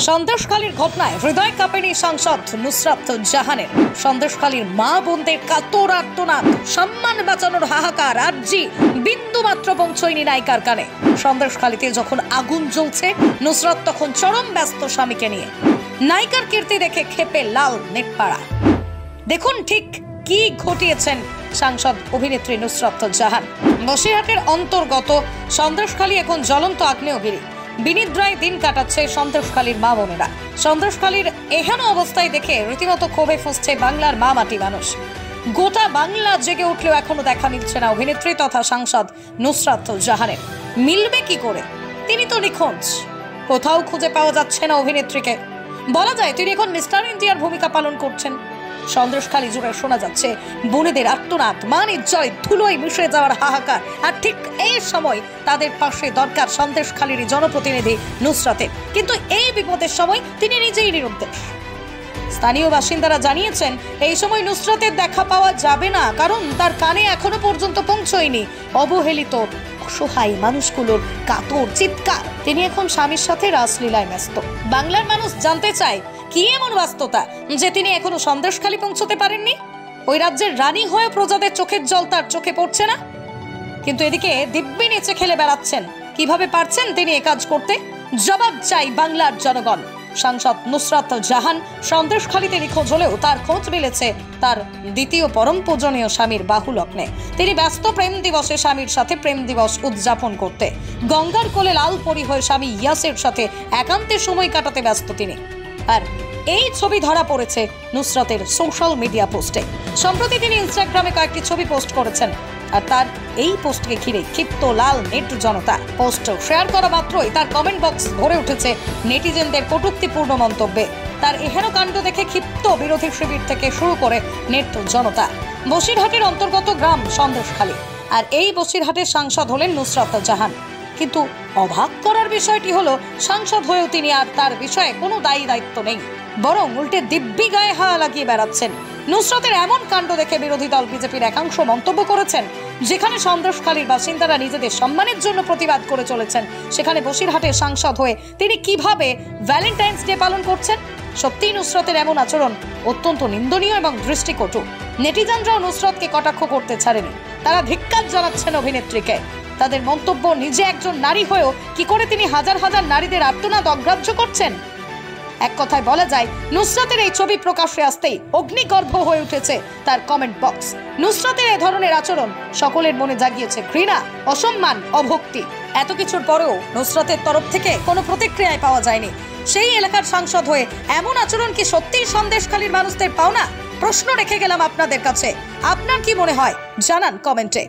সন্দেশখালীর ঘটনায় হৃদয় কাঁপেনি সাংসদ নুসরাত জাহানের। সন্দেশখালীর মা বোনদের কাতর আর্তনাদ, সম্মান বাঁচানোর হাহাকার আরজি বিন্দু মাত্র পৌঁছয়নি নায়িকার কানে। সন্দেশখালীতে যখন আগুন জ্বলছে, নুসরাত তখন চরম ব্যস্ত স্বামীকে নিয়ে। নায়িকার কীর্তি দেখে ক্ষেপে লাল নেটপাড়া। দেখুন ঠিক কি ঘটিয়েছেন সাংসদ অভিনেত্রী নুসরাত জাহান। বসিরহাটের অন্তর্গত সন্দেশখালী এখন জ্বলন্ত আগ্নেয়গিরি। বিনিদ্রায় দিন কাটাচ্ছে সন্দেশখালীর মা বোনেরা। সন্দেশখালীর এহেন অবস্থায় দেখে রীতিমতো ক্ষোভে ফুঁসছে বাংলার মা মাটি মানুষ। গোটা বাংলা জেগে উঠলেও এখনো দেখা মিলছে না অভিনেত্রী তথা সাংসদ নুসরাত জাহানের। মিলবে কি করে? তিনি তো নিখোঁজ, কোথাও খুঁজে পাওয়া যাচ্ছে না অভিনেত্রীকে। বলা যায় তিনি এখন মিস্টার ইন্ডিয়ার ভূমিকা পালন করছেন। সন্দেশখালী জুড়ে শোনা যাচ্ছে বোনেদের আর্তনাদ, মান ইজ্জত ধুলোয় মিশে যাওয়ার হাহাকার। আর ঠিক এই সময় তাদের পাশে দরকার সন্দেশখালীর জনপ্রতিনিধি নুসরাতের। কিন্তু এই বিপদের সময় তিনি নিজেই নিরুদ্দেশ। স্থানীয় বাসিন্দারা জানিয়েছেন এই সময় নুসরাতের দেখা পাওয়া যাবে না, কারণ তার কানে এখনো পর্যন্ত পৌঁছয়নি অবহেলিত অসহায় মানুষগুলোর কাতর চিৎকার। তিনি এখন স্বামীর সাথে রাসলীলায় ব্যস্ত। বাংলার মানুষ জানতে চায় কি এমন ব্যস্ততা যে তিনি এখনো সন্দেশখালী পৌঁছতে পারেননি। ওই রাজ্যের রানী হয়ে প্রজাদের চোখের জল তার চোখে পড়ছে না। কিন্তু এদিকে দিব্যি নেচে খেলে বেড়াচ্ছেন। কিভাবে পারছেন তিনি এ কাজ করতে? জবাব চাই বাংলার জনগণ। সাংসদ নুসরাত জাহান সন্দেশখালীতে নিখোঁজ হলেও তার খোঁজ মিলেছে তার দ্বিতীয় পরম পূজনীয় স্বামীর বাহু লগ্নে। তিনি ব্যস্ত প্রেম দিবসে স্বামীর সাথে প্রেম দিবস উদযাপন করতে। গঙ্গার কোলে লাল পরি হয়ে স্বামী ইয়াসের সাথে একান্তে সময় কাটাতে ব্যস্ত তিনি। আর এই ছবি ধরা পড়েছে নুসরাতের সোশ্যাল মিডিয়া পোস্টে। সম্প্রতি তিনি ইনস্টাগ্রামে কয়েকটি ছবি পোস্ট করেছেন। আর তার এই পোস্টকে ঘিরে ক্ষিপ্ত লাল নেট জনতা। পোস্ট শেয়ার করা মাত্রই তার কমেন্ট বক্স ভরে উঠেছে নেটিজেনদের কটূক্তিপূর্ণ মন্তব্যে। তার এহেন কাণ্ড দেখে ক্ষিপ্ত বিরোধী শিবির থেকে শুরু করে নেট জনতা। বসিরহাটের অন্তর্গত গ্রাম সন্দেশখালী, আর এই বসিরহাটের সাংসদ হলেন নুসরাত জাহান। কিন্তু অবাক করার বিষয়টি হলো, সাংসদ হয়েও তিনি আর তার বিষয়ে কোনো দায়িত্ব নেই, বরং উল্টে দিব্যি গায়ে হাওয়া লাগিয়ে বেড়াচ্ছেন। নুসরাতের এমন কাণ্ড দেখে বিরোধী দল বিজেপির একাংশ মন্তব্য করেছেন, যেখানে সন্দেশখালীর বাসিন্দারা নিজেদের সম্মানের জন্য প্রতিবাদ করে চলেছেন, সেখানে বসিরহাটের সাংসদ হয়ে তিনি কিভাবে ভ্যালেন্টাইন্স ডে পালন করছেন। সত্যিই নুসরাতের এমন আচরণ অত্যন্ত নিন্দনীয় এবং দৃষ্টিকটু। নেটিজেনরাও নুসরাতকে কটাক্ষ করতে ছাড়েনি। তারা ধিক্কার জানাচ্ছেন অভিনেত্রীকে। তাদের মন্তব্য, নিজে একজন নারী হয়েও কি করে তিনি হাজার হাজার নারীদের আর্তনাদ অগ্রাহ্য করছেন। এক কথায় বলা যায়, নুসরাতের এই ছবি প্রকাশ্যে আসতেই অগ্নিগর্ভ হয়ে উঠেছে তার কমেন্ট বক্স। নুসরাতের এই ধরনের আচরণ সকলের মনে জাগিয়েছে ঘৃণা, অসম্মান, অভক্তি। এত কিছুর পরেও নুসরাতের তরফ থেকে কোনো প্রতিক্রিয়ায় পাওয়া যায়নি। সেই এলাকার সাংসদ হয়ে এমন আচরণ কি সত্যিই সন্দেশখালীর মানুষদের পাওনা? প্রশ্ন রেখে গেলাম আপনাদের কাছে। আপনার কি মনে হয় জানান কমেন্টে।